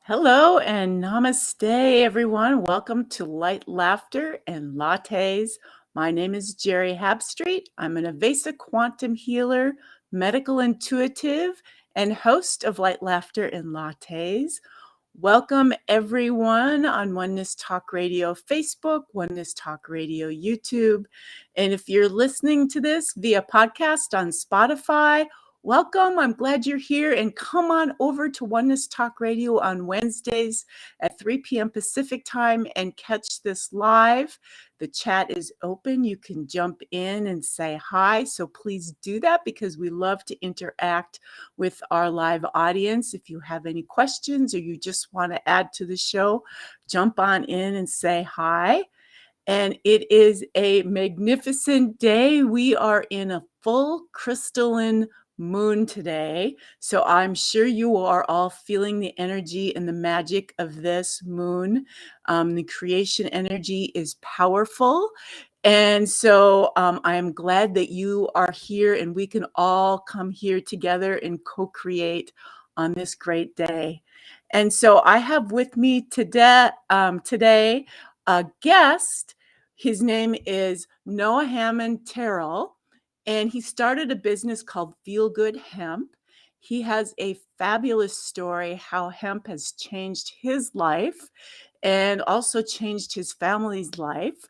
Hello and namaste, everyone. Welcome to Light Laughter and Lattes. My name is Geri Habstritt. I'm an Avesa quantum healer, medical intuitive, and host of Light Laughter and Lattes. Welcome, everyone, on Oneness Talk Radio Facebook, Oneness Talk Radio YouTube. And if you're listening to this via podcast on Spotify, welcome. I'm glad you're here, and come on over to Oneness Talk Radio on Wednesdays at 3 p.m. Pacific time and catch this live. The chat is open. You can jump in and say hi. So please do that because we love to interact with our live audience. If you have any questions or you just want to add to the show, jump on in and say hi. And it is a magnificent day. We are in a full crystalline moon today. So I'm sure you are all feeling the energy and the magic of this moon. The creation energy is powerful. And so I am glad that you are here and we can all come here together and co-create on this great day. And so I have with me today a guest. His name is Noah Hammond Tyrrell, and he started a business called Feel Good Hemp. He has a fabulous story how hemp has changed his life and also changed his family's life.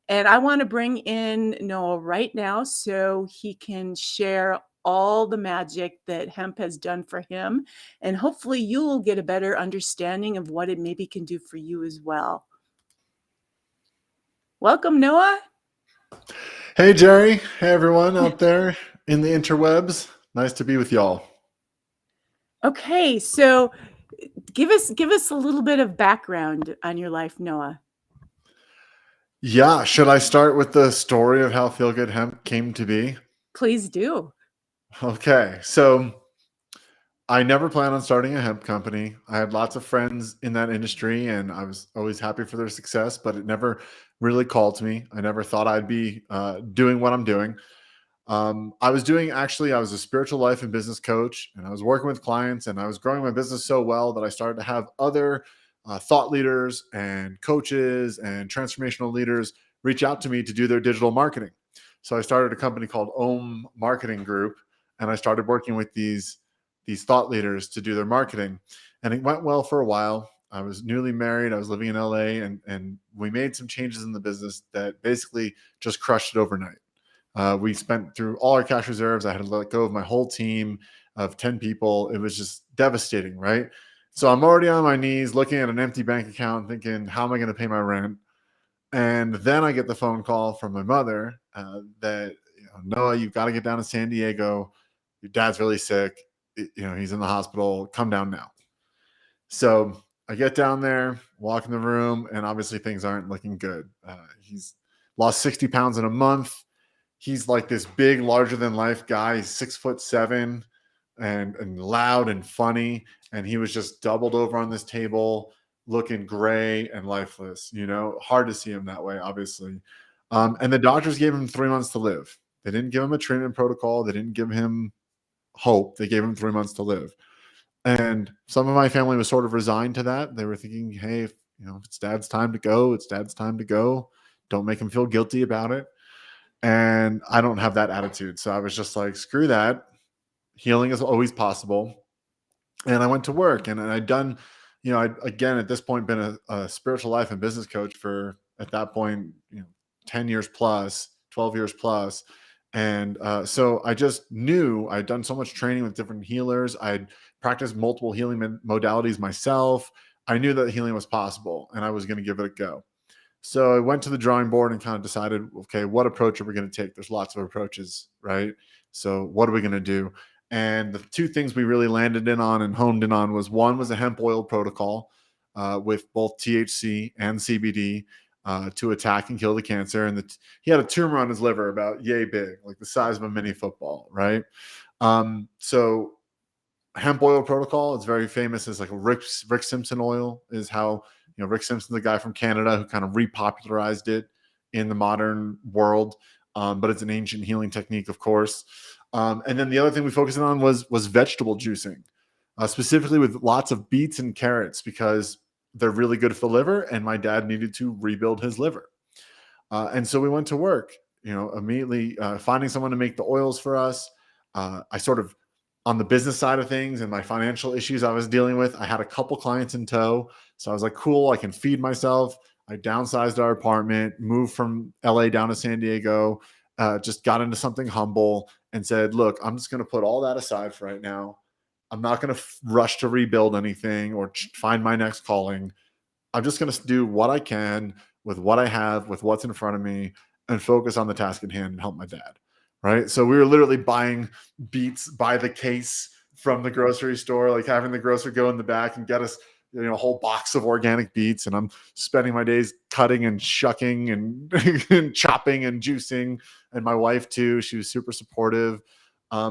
And I want to bring in Noah right now so he can share all the magic that hemp has done for him. And hopefully you will get a better understanding of what it maybe can do for you as well. Welcome, Noah. Hey, Geri. Hey, everyone out there in the interwebs. Nice to be with y'all. Okay, so give us a little bit of background on your life, Noah. Yeah, should I start with the story of how Feel Good Hemp came to be? Please do. Okay, so I never planned on starting a hemp company. I had lots of friends in that industry and I was always happy for their success, but it never really called to me. I never thought I'd be doing what I'm doing. I was a spiritual life and business coach, and I was working with clients, and I was growing my business so well that I started to have other thought leaders and coaches and transformational leaders reach out to me to do their digital marketing. So I started a company called Om Marketing Group, and I started working with these thought leaders to do their marketing, and it went well for a while. I was newly married. I was living in LA, and we made some changes in the business that basically just crushed it overnight. We spent through all our cash reserves. I had to let go of my whole team of 10 people. It was just devastating, right? So I'm already on my knees looking at an empty bank account thinking, how am I going to pay my rent? And then I get the phone call from my mother that, Noah, you've got to get down to San Diego. Your dad's really sick. He's in the hospital. Come down now. So I get down there, walk in the room, and obviously things aren't looking good. He's lost 60 pounds in a month. He's like this big, larger than life guy. He's 6'7" and loud and funny. And he was just doubled over on this table, looking gray and lifeless. Hard to see him that way, obviously. And the doctors gave him 3 months to live. They didn't give him a treatment protocol. They didn't give him hope. They gave him 3 months to live. And some of my family was sort of resigned to that. They were thinking, hey, if it's dad's time to go, it's dad's time to go. Don't make him feel guilty about it. And I don't have that attitude. So I was just like, screw that. Healing is always possible. And I went to work, and I'd done, I'd, again, at this point, been a spiritual life and business coach for, at that point, 10 years plus, 12 years plus. And so I just knew I'd done so much training with different healers. I'd practiced multiple healing modalities myself. I knew that healing was possible, and I was going to give it a go. So I went to the drawing board and kind of decided, okay, what approach are we going to take? There's lots of approaches, right? So what are we going to do? And the two things we really landed in on and honed in on was, one was a hemp oil protocol with both THC and CBD to attack and kill the cancer. And he had a tumor on his liver about yay big, like the size of a mini football, right? So hemp oil protocol, it's very famous as like a Rick Simpson oil, is how Rick Simpson's the guy from Canada who kind of repopularized it in the modern world. But it's an ancient healing technique, of course. And then the other thing we focused on was vegetable juicing. specifically with lots of beets and carrots because they're really good for the liver, and my dad needed to rebuild his liver. And so we went to work, immediately finding someone to make the oils for us. I sort of, on the business side of things and my financial issues I was dealing with, I had a couple clients in tow. So I was like, cool, I can feed myself. I downsized our apartment, moved from LA down to San Diego, just got into something humble and said, look, I'm just going to put all that aside for right now. I'm not going to rush to rebuild anything or find my next calling. I'm just going to do what I can with what I have, with what's in front of me, and focus on the task at hand and help my dad. Right. So we were literally buying beets by the case from the grocery store, like having the grocer go in the back and get us, a whole box of organic beets. And I'm spending my days cutting and shucking and, and chopping and juicing. And my wife too, she was super supportive. I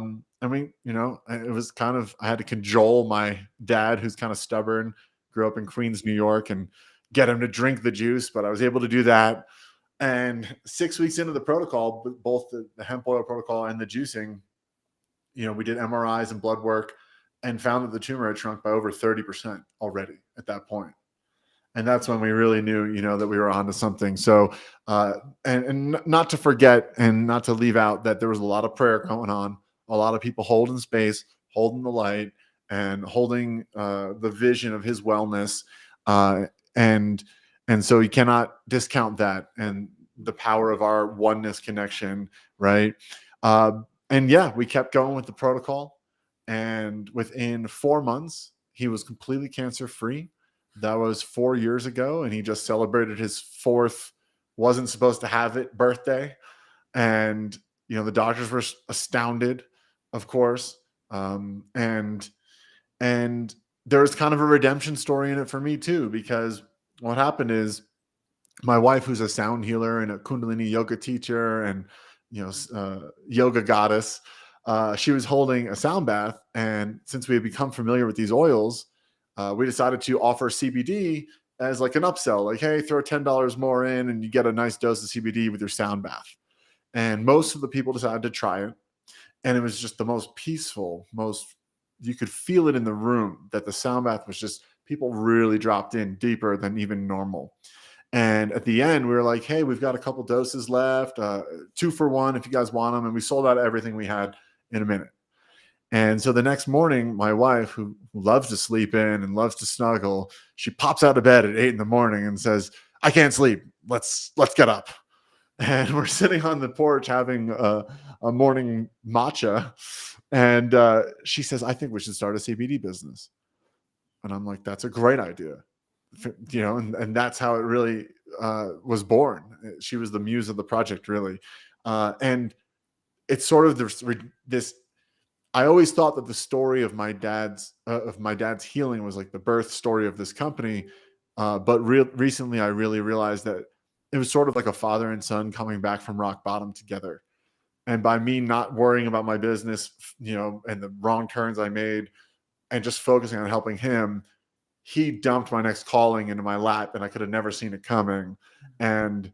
mean, it was kind of, I had to cajole my dad, who's kind of stubborn, grew up in Queens, New York, and get him to drink the juice, but I was able to do that. And 6 weeks into the protocol, both the hemp oil protocol and the juicing, we did MRIs and blood work and found that the tumor had shrunk by over 30% already at that point. And that's when we really knew, that we were onto something. So, and not to forget and not to leave out that there was a lot of prayer going on, a lot of people holding space, holding the light, and holding the vision of his wellness. And so you cannot discount that and the power of our oneness connection, right? And yeah, we kept going with the protocol. And within 4 months, he was completely cancer-free. That was 4 years ago, and he just celebrated his fourth, wasn't supposed to have it, birthday. And, the doctors were astounded, of course. And there's kind of a redemption story in it for me too, because what happened is my wife, who's a sound healer and a Kundalini yoga teacher and, yoga goddess, she was holding a sound bath. And since we had become familiar with these oils, we decided to offer CBD as like an upsell, like, hey, throw $10 more in and you get a nice dose of CBD with your sound bath. And most of the people decided to try it. And it was just the most peaceful, you could feel it in the room that the sound bath was just, people really dropped in deeper than even normal. And at the end, we were like, hey, we've got a couple doses left, 2 for 1 if you guys want them. And we sold out everything we had in a minute. And so the next morning, my wife, who loves to sleep in and loves to snuggle, she pops out of bed at 8 a.m. and says, I can't sleep. Let's get up. And we're sitting on the porch having a morning matcha. And she says, I think we should start a CBD business. And I'm like, that's a great idea. And that's how it really was born. She was the muse of the project, really. And it's sort of this, I always thought that the story of my dad's healing was like the birth story of this company. But recently I really realized that it was sort of like a father and son coming back from rock bottom together. And by me not worrying about my business, and the wrong turns I made and just focusing on helping him, he dumped my next calling into my lap and I could have never seen it coming. And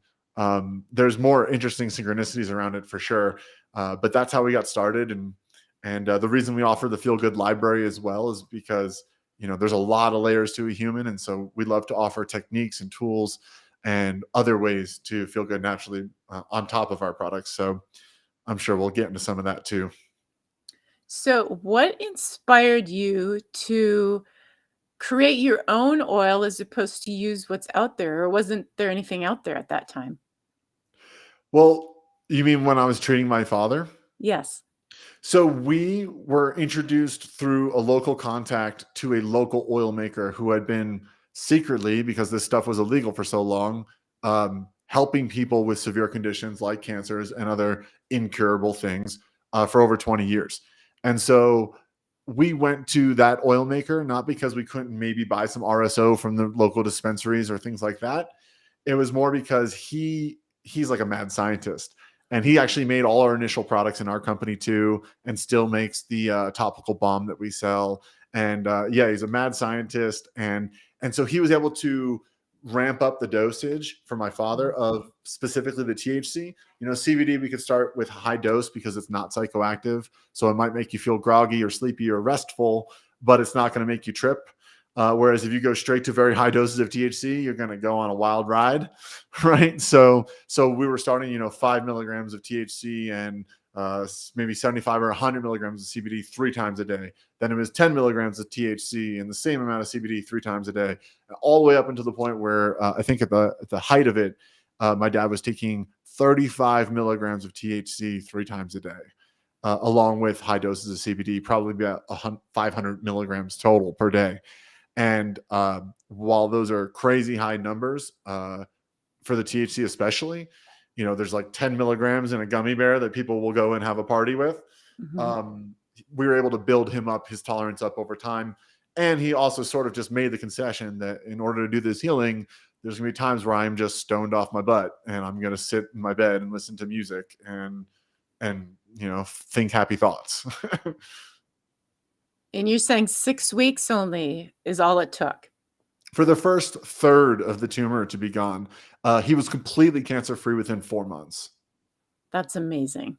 there's more interesting synchronicities around it for sure. But that's how we got started. And the reason we offer the Feel Good library as well is because, there's a lot of layers to a human. And so we love to offer techniques and tools and other ways to feel good naturally on top of our products. So I'm sure we'll get into some of that too. So, what inspired you to create your own oil as opposed to use what's out there? Or wasn't there anything out there at that time? Well, you mean when I was treating my father? Yes. So we were introduced through a local contact to a local oil maker who had been secretly, because this stuff was illegal for so long, helping people with severe conditions like cancers and other incurable things for over 20 years. And so we went to that oil maker, not because we couldn't maybe buy some RSO from the local dispensaries or things like that. It was more because he's like a mad scientist. And he actually made all our initial products in our company too, and still makes the topical balm that we sell. And yeah, he's a mad scientist. And so he was able to ramp up the dosage for my father of specifically the THC. CBD, we could start with high dose because it's not psychoactive. So it might make you feel groggy or sleepy or restful. but it's not going to make you trip. Whereas if you go straight to very high doses of THC, you're going to go on a wild ride, right? So we were starting, 5 milligrams of THC and maybe 75 or 100 milligrams of CBD 3 times a day. Then it was 10 milligrams of THC and the same amount of CBD 3 times a day, all the way up until the point where I think at the height of it, my dad was taking 35 milligrams of THC 3 times a day, along with high doses of CBD, probably about 500 milligrams total per day. And while those are crazy high numbers for the THC especially, there's like 10 milligrams in a gummy bear that people will go and have a party with. Mm-hmm. We were able to build him up, his tolerance up over time. And he also sort of just made the concession that in order to do this healing, there's going to be times where I'm just stoned off my butt and I'm going to sit in my bed and listen to music and think happy thoughts. And you're saying 6 weeks only is all it took? For the first third of the tumor to be gone, he was completely cancer-free within 4 months. That's amazing.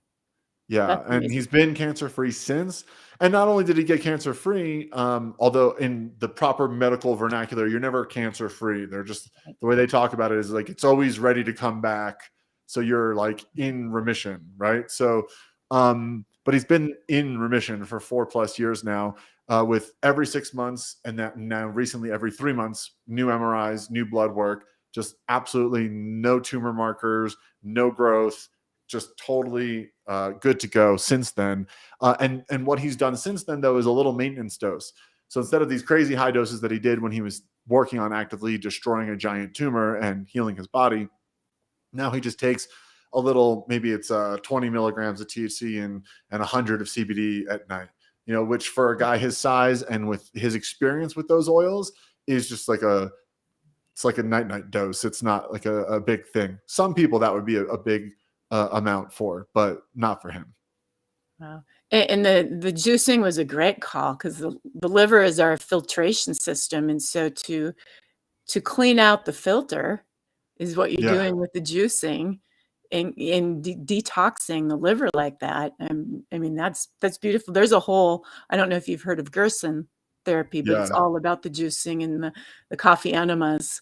Yeah, That's and amazing. he's been cancer-free since. And not only did he get cancer-free, although in the proper medical vernacular, you're never cancer-free. They're just, the way they talk about it is like it's always ready to come back. So you're like in remission, right? So, but he's been in remission for 4+ years now, with every 6 months, and that now recently every 3 months, new MRIs, new blood work, just absolutely no tumor markers, no growth, just totally good to go since then. And what he's done since then, though, is a little maintenance dose. So instead of these crazy high doses that he did when he was working on actively destroying a giant tumor and healing his body, now he just takes a little, maybe it's 20 milligrams of THC and 100 of CBD at night, which for a guy his size and with his experience with those oils is just like it's like a night dose. It's not like a big thing. Some people that would be a big amount for, but not for him. Wow. And the juicing was a great call because the liver is our filtration system. And so to clean out the filter is what you're Yeah. doing with the juicing and detoxing the liver like that. I mean, that's beautiful. There's a whole, I don't know if you've heard of Gerson therapy, but it's Yeah. all about the juicing and the coffee enemas.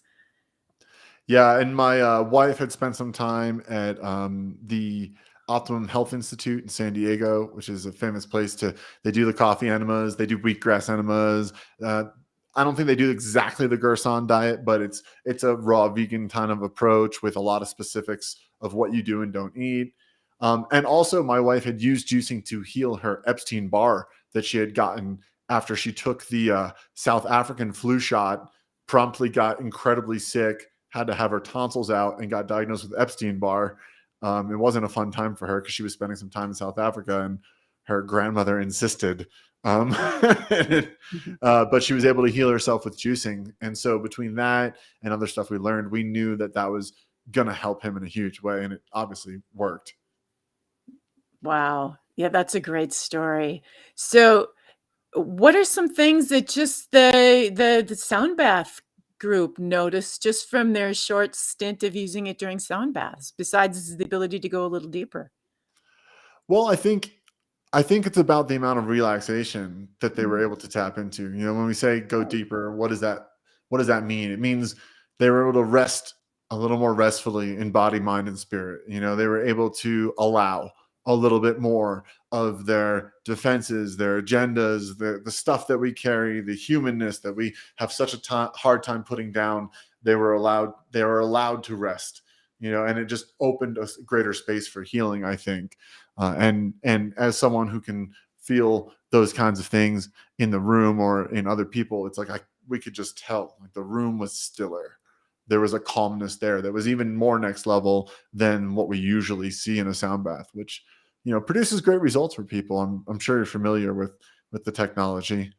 Yeah. And my wife had spent some time at the Optimum Health Institute in San Diego, which is a famous place they do the coffee enemas, they do wheatgrass enemas. I don't think they do exactly the Gerson diet, but it's a raw vegan kind of approach with a lot of specifics of what you do and don't eat. And also my wife had used juicing to heal her Epstein-Barr that she had gotten after she took the South African flu shot, promptly got incredibly sick, had to have her tonsils out, and got diagnosed with Epstein-Barr. It wasn't a fun time for her because she was spending some time in South Africa and her grandmother insisted. But she was able to heal herself with juicing. And so between that and other stuff we learned, we knew that was going to help him in a huge way. And it obviously worked. Wow. Yeah, that's a great story. So what are some things that just the sound bath group noticed just from their short stint of using it during sound baths, besides the ability to go a little deeper? Well, I think it's about the amount of relaxation that they were Mm. able to tap into. When we say go deeper, what does that mean? It means they were able to rest a little more restfully in body, mind, and spirit. They were able to allow a little bit more of their defenses, their agendas, the stuff that we carry, the humanness that we have such a hard time putting down. They were allowed to rest, and it just opened a greater space for healing, I think. And as someone who can feel those kinds of things in the room or in other people, it's like we could just tell, like the room was stiller. There was a calmness there that was even more next level than what we usually see in a sound bath, which produces great results for people. I'm sure you're familiar with the technology.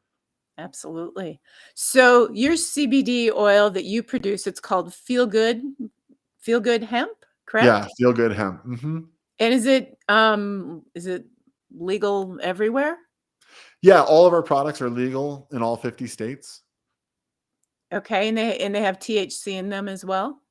Absolutely. So your CBD oil that you produce, it's called Feel Good Hemp, Yeah, correct? Feel Good Hemp. And is it legal everywhere? Yeah, all of our products are legal in all 50 states. Okay, and they have THC in them as well?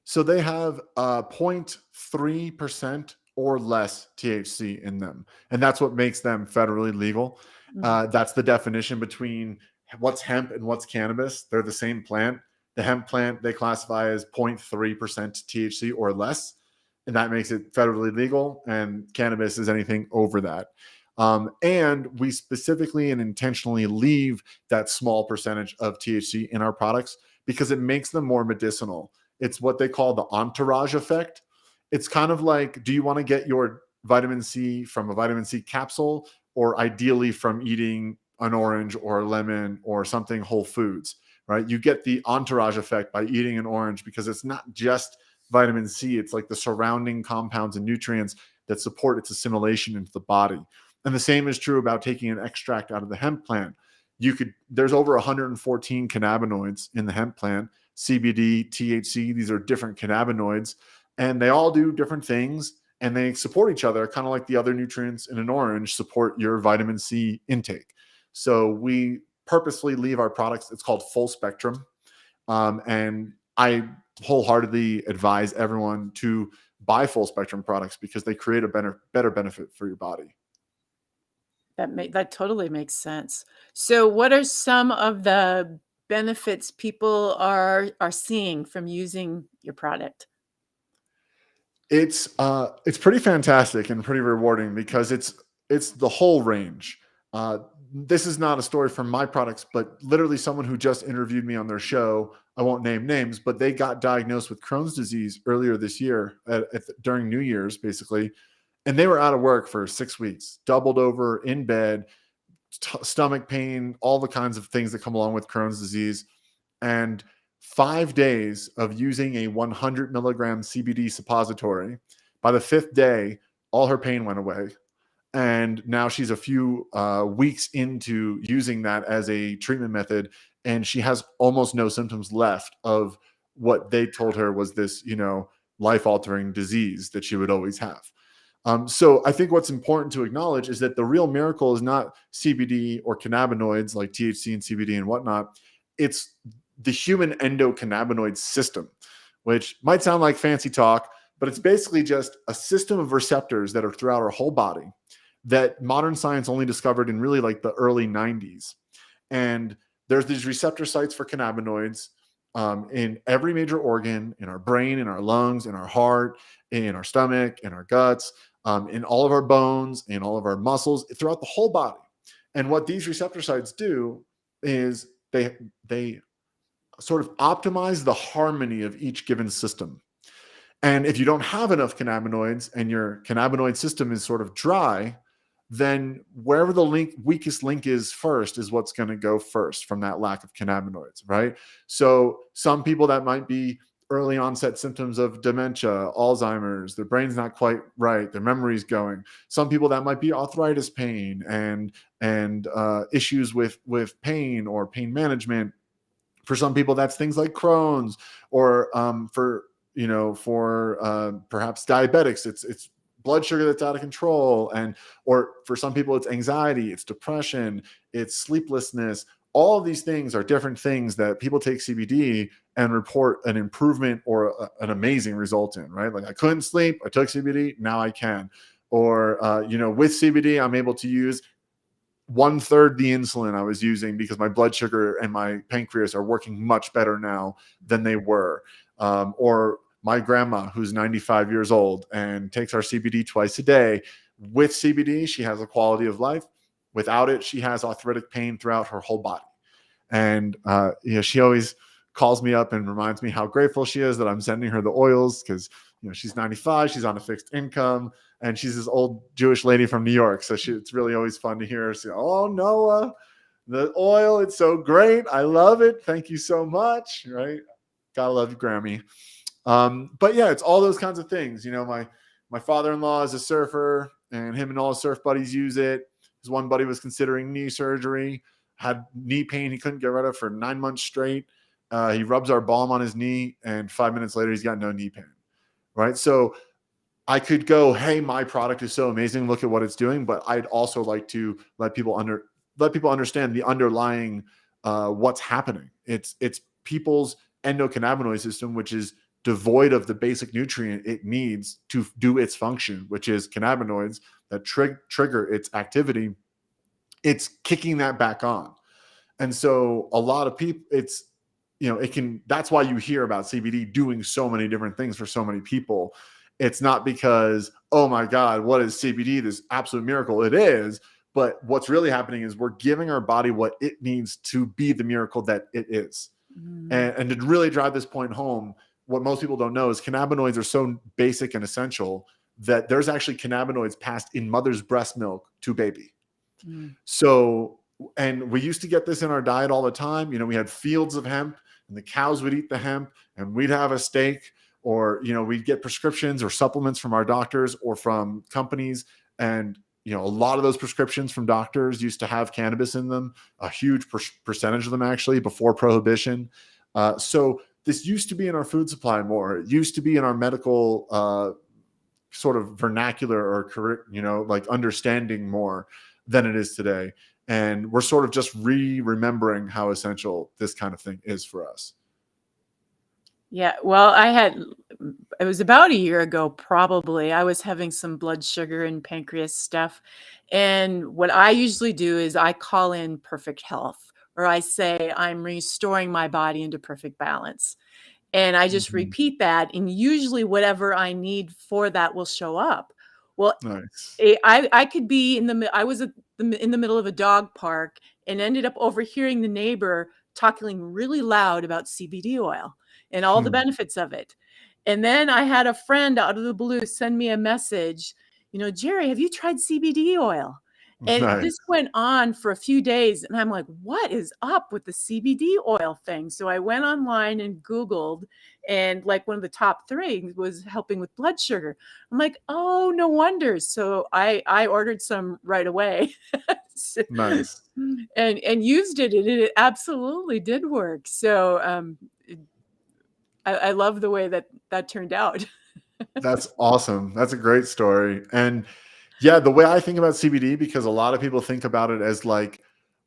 So they have 0.3% or less THC in them. And that's what makes them federally legal. Mm. That's the definition between what's hemp and what's cannabis. They're the same plant. The hemp plant they classify as 0.3% THC or less, and that makes it federally legal. And cannabis is anything over that. And we specifically and intentionally leave that small percentage of THC in our products because it makes them more medicinal. It's what they call the entourage effect. It's kind of like, do you want to get your vitamin C from a vitamin C capsule, or ideally from eating an orange or a lemon or something whole foods, right? You get the entourage effect by eating an orange because it's not just vitamin C, it's like the surrounding compounds and nutrients that support its assimilation into the body. And the same is true about taking an extract out of the hemp plant. There's over 114 cannabinoids in the hemp plant, CBD, THC, these are different cannabinoids, and they all do different things and they support each other, kind of like the other nutrients in an orange support your vitamin C intake. So we purposely leave our products, it's called full spectrum. And I wholeheartedly advise everyone to buy full spectrum products because they create a better benefit for your body. That totally makes sense. So what are some of the benefits people are seeing from using your product? It's pretty fantastic and pretty rewarding because it's the whole range. This is not a story from my products, but literally someone who just interviewed me on their show. I won't name names, but they got diagnosed with Crohn's disease earlier this year during New Year's, basically, and they were out of work for 6 weeks, doubled over in bed, stomach pain, all the kinds of things that come along with Crohn's disease. And 5 days of using a 100 milligram CBD suppository, by the fifth day, all her pain went away. And now she's a few weeks into using that as a treatment method, and she has almost no symptoms left of what they told her was this, life-altering disease that she would always have. So I think what's important to acknowledge is that the real miracle is not CBD or cannabinoids like THC and CBD and whatnot. It's the human endocannabinoid system, which might sound like fancy talk, but it's basically just a system of receptors that are throughout our whole body that modern science only discovered in really like the early 90s. And there's these receptor sites for cannabinoids in every major organ, in our brain, in our lungs, in our heart, in our stomach, in our guts, in all of our bones, in all of our muscles, throughout the whole body. And what these receptor sites do is they sort of optimize the harmony of each given system. And if you don't have enough cannabinoids and your cannabinoid system is sort of dry, then wherever the weakest link is first is what's going to go first from that lack of cannabinoids, right? So some people that might be early onset symptoms of dementia, Alzheimer's, their brain's not quite right, their memory's going. Some people that might be arthritis pain and issues with pain or pain management. For some people, that's things like Crohn's, or for perhaps diabetics, it's blood sugar that's out of control, or for some people, it's anxiety, it's depression, it's sleeplessness. All of these things are different things that people take CBD and report an improvement or an amazing result in, right? Like, I couldn't sleep, I took CBD, now I can. Or with CBD, I'm able to use 1/3 the insulin I was using because my blood sugar and my pancreas are working much better now than they were. Or my grandma, who's 95 years old and takes our CBD twice a day. With CBD, she has a quality of life. Without it, she has arthritic pain throughout her whole body. And she always calls me up and reminds me how grateful she is that I'm sending her the oils because she's 95, she's on a fixed income, and she's this old Jewish lady from New York. So it's really always fun to hear her say, "Oh, Noah, the oil, it's so great. I love it. Thank you so much." Right? Gotta love you, Grammy. But yeah, it's all those kinds of things. My father-in-law is a surfer, and him and all his surf buddies use it. His one buddy was considering knee surgery, had knee pain he couldn't get rid of for 9 months straight. He rubs our balm on his knee, and 5 minutes later, he's got no knee pain. Right? So I could go, "Hey, my product is so amazing. Look at what it's doing." But I'd also like to let people understand the underlying what's happening. It's people's endocannabinoid system, which is devoid of the basic nutrient it needs to do its function, which is cannabinoids that trigger its activity. it's kicking that back on. And so a lot of people, that's why you hear about CBD doing so many different things for so many people. It's not because, oh my God, what is CBD? This absolute miracle. It is. But what's really happening is we're giving our body what it needs to be the miracle that it is. And to really drive this point home, what most people don't know is cannabinoids are so basic and essential that there's actually cannabinoids passed in mother's breast milk to baby. So, and we used to get this in our diet all the time. We had fields of hemp and the cows would eat the hemp and we'd have a steak, or, we'd get prescriptions or supplements from our doctors or from companies. And, a lot of those prescriptions from doctors used to have cannabis in them, a huge percentage of them actually before prohibition. So this used to be in our food supply more. It used to be in our medical sort of vernacular or, like understanding more than it is today. And we're sort of just remembering how essential this kind of thing is for us. Yeah, well, it was about a year ago, probably. I was having some blood sugar and pancreas stuff. And what I usually do is I call in perfect health, or I say I'm restoring my body into perfect balance. And I just repeat that. And usually whatever I need for that will show up. Well, Nice. I could be in the middle of a dog park and ended up overhearing the neighbor talking really loud about CBD oil and all the benefits of it. And then I had a friend out of the blue send me a message, Geri, have you tried CBD oil? And Nice. this went on for a few days. And I'm like, what is up with the CBD oil thing? So I went online and Googled, and like one of the top things was helping with blood sugar. I'm like, oh, no wonder. So I ordered some right away. Nice. And used it, and it absolutely did work. So I love the way that turned out. That's awesome. That's a great story. And yeah, the way I think about CBD, because a lot of people think about it as like,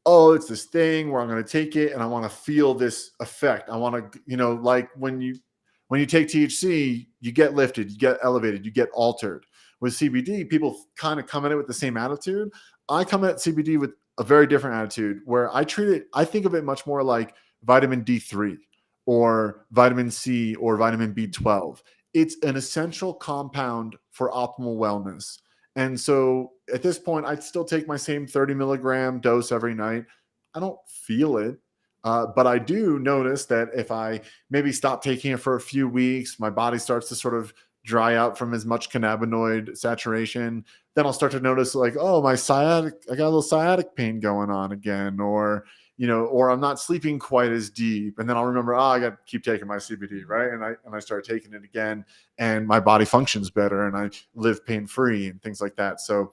oh, it's this thing where I'm going to take it and I want to feel this effect. I want to, like when you take THC, you get lifted, you get elevated, you get altered. With CBD, people kind of come at it with the same attitude. I come at CBD with a very different attitude where I think of it much more like vitamin D3 or vitamin C or vitamin B12. It's an essential compound for optimal wellness. And so at this point, I'd still take my same 30 milligram dose every night. I don't feel it. But I do notice that if I maybe stop taking it for a few weeks, my body starts to sort of dry out from as much cannabinoid saturation. Then I'll start to notice like, oh, I got a little sciatic pain going on again, or I'm not sleeping quite as deep. And then I'll remember, I got to keep taking my CBD, right? And I start taking it again, and my body functions better, and I live pain-free and things like that. So,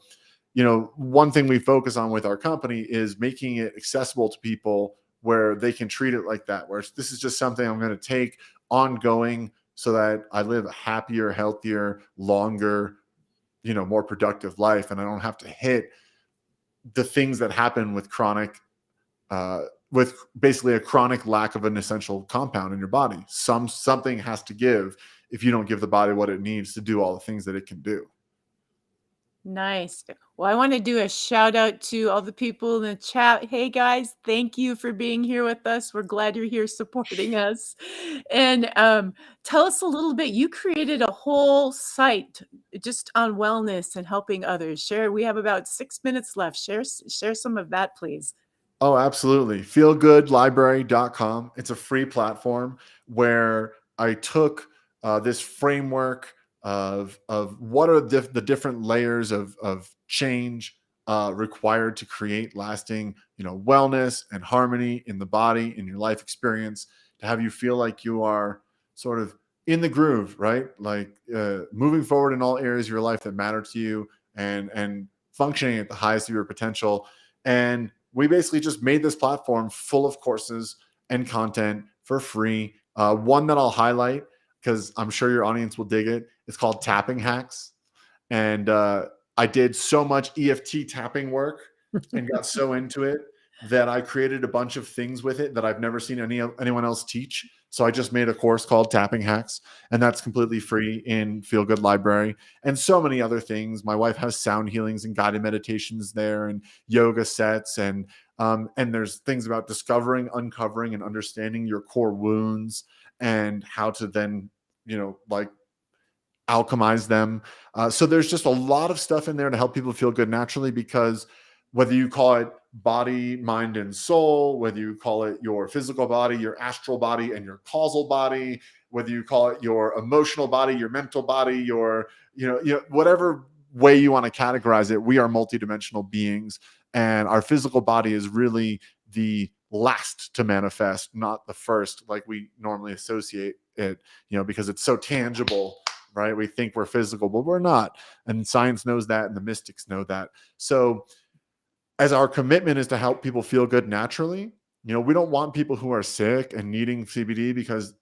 one thing we focus on with our company is making it accessible to people where they can treat it like that, where this is just something I'm going to take ongoing so that I live a happier, healthier, longer, more productive life. And I don't have to hit the things that happen with with basically a chronic lack of an essential compound in your body. Something has to give if you don't give the body what it needs to do all the things that it can do. Nice. Well, I want to do a shout out to all the people in the chat. Hey guys, thank you for being here with us. We're glad you're here supporting us. And tell us a little bit. You created a whole site just on wellness and helping others. We have about 6 minutes left. Share some of that, please. Oh, absolutely. Feelgoodlibrary.com. It's a free platform where I took this framework of what are the different layers of change required to create lasting, wellness and harmony in the body, in your life experience, to have you feel like you are sort of in the groove, right? Like moving forward in all areas of your life that matter to you, and functioning at the highest of your potential. And we basically just made this platform full of courses and content for free. One that I'll highlight because I'm sure your audience will dig it. It's called Tapping Hacks. And I did so much EFT tapping work and got so into it that I created a bunch of things with it that I've never seen anyone else teach. So I just made a course called Tapping Hacks, and that's completely free in Feel Good Library, and so many other things. My wife has sound healings and guided meditations there, and yoga sets, and there's things about discovering, uncovering, and understanding your core wounds and how to then, like alchemize them. So there's just a lot of stuff in there to help people feel good naturally, because whether you call it body, mind, and soul, whether you call it your physical body, your astral body, and your causal body, whether you call it your emotional body, your mental body, your, whatever way you want to categorize it, we are multidimensional beings. And our physical body is really the last to manifest, not the first, like we normally associate it, because it's so tangible, right? We think we're physical, but we're not. And science knows that, and the mystics know that. So as our commitment is to help people feel good naturally, we don't want people who are sick and needing CBD because,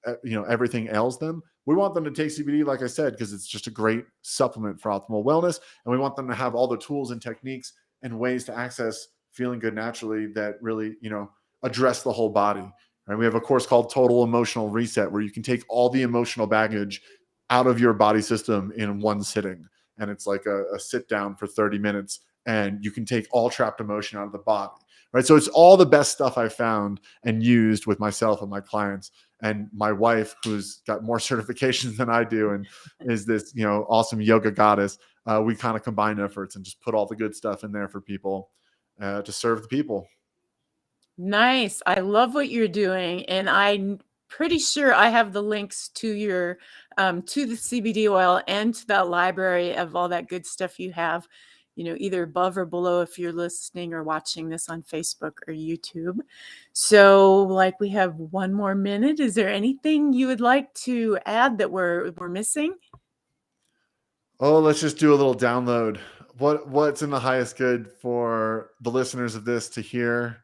everything ails them. We want them to take CBD, like I said, because it's just a great supplement for optimal wellness. And we want them to have all the tools and techniques and ways to access feeling good naturally that really, address the whole body. Right? We have a course called Total Emotional Reset, where you can take all the emotional baggage out of your body system in one sitting. And it's like a sit down for 30 minutes, and you can take all trapped emotion out of the body. Right. So it's all the best stuff I found and used with myself and my clients. And my wife, who's got more certifications than I do and is this, awesome yoga goddess, we kind of combine efforts and just put all the good stuff in there for people, to serve the people. Nice. I love what you're doing. And I'm pretty sure I have the links to your to the CBD oil and to that library of all that good stuff you have, either above or below if you're listening or watching this on Facebook or YouTube. So, like, we have one more minute. Is there anything you would like to add that we're missing? Oh, let's just do a little download. What's in the highest good for the listeners of this to hear?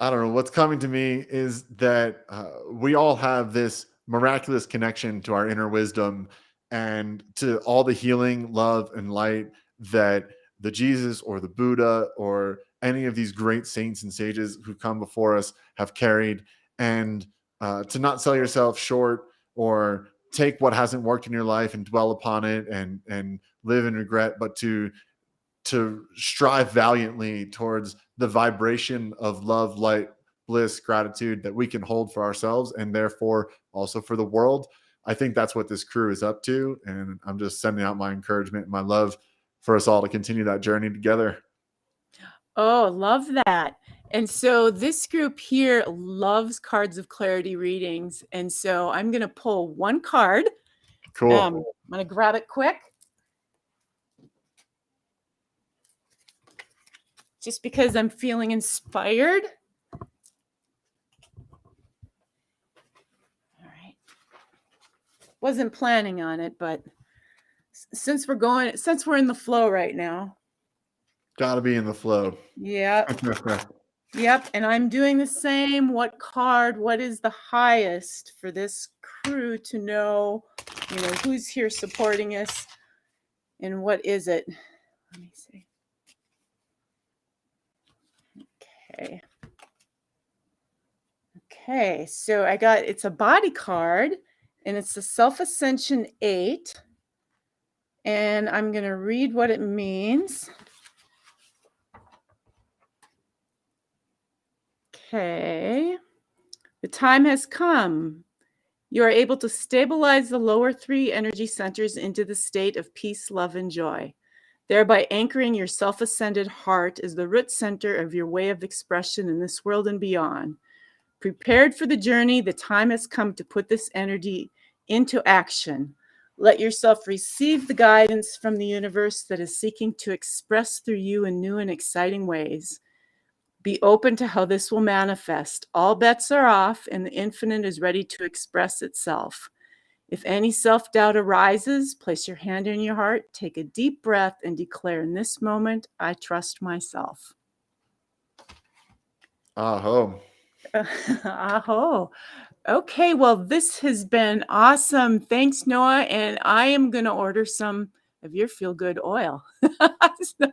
I don't know, what's coming to me is that we all have this miraculous connection to our inner wisdom and to all the healing, love, and light that the Jesus or the Buddha or any of these great saints and sages who come before us have carried. And to not sell yourself short or take what hasn't worked in your life and dwell upon it and live in regret, but to strive valiantly towards the vibration of love, light, bliss, gratitude that we can hold for ourselves and therefore also for the world. I think that's what this crew is up to. And I'm just sending out my encouragement and my love for us all to continue that journey together. Oh, love that. And so this group here loves cards of clarity readings. And so I'm going to pull one card. Cool. I'm going to grab it quick. Just because I'm feeling inspired. All right. Wasn't planning on it, but since we're in the flow right now. Gotta be in the flow. Yep. Yep. And I'm doing the same. What is the highest for this crew to know, who's here supporting us and what is it? Let me see. Okay, so it's a body card, and it's the Self-Ascension 8, and I'm going to read what it means. Okay, the time has come. You are able to stabilize the lower 3 energy centers into the state of peace, love, and joy, thereby anchoring your self-ascended heart as the root center of your way of expression in this world and beyond. Prepared for the journey, the time has come to put this energy into action. Let yourself receive the guidance from the universe that is seeking to express through you in new and exciting ways. Be open to how this will manifest. All bets are off, and the infinite is ready to express itself. If any self-doubt arises, place your hand on your heart, take a deep breath, and declare, in this moment, I trust myself. Aho. Aho. Okay, well, this has been awesome. Thanks, Noah. And I am going to order some of your Feel Good oil. So,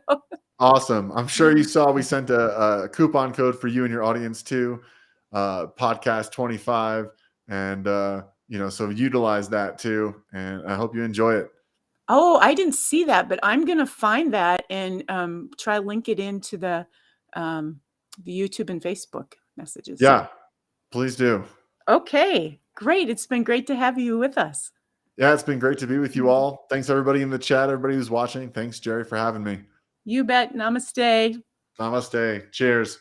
Awesome. I'm sure you saw we sent a coupon code for you and your audience too, podcast 25. And, so utilize that too. And I hope you enjoy it. Oh, I didn't see that, but I'm going to find that and try link it into the YouTube and Facebook messages. Yeah, please do. Okay, great. It's been great to have you with us. Yeah, it's been great to be with you all. Thanks everybody in the chat, everybody who's watching. Thanks, Geri, for having me. You bet. Namaste. Namaste. Cheers.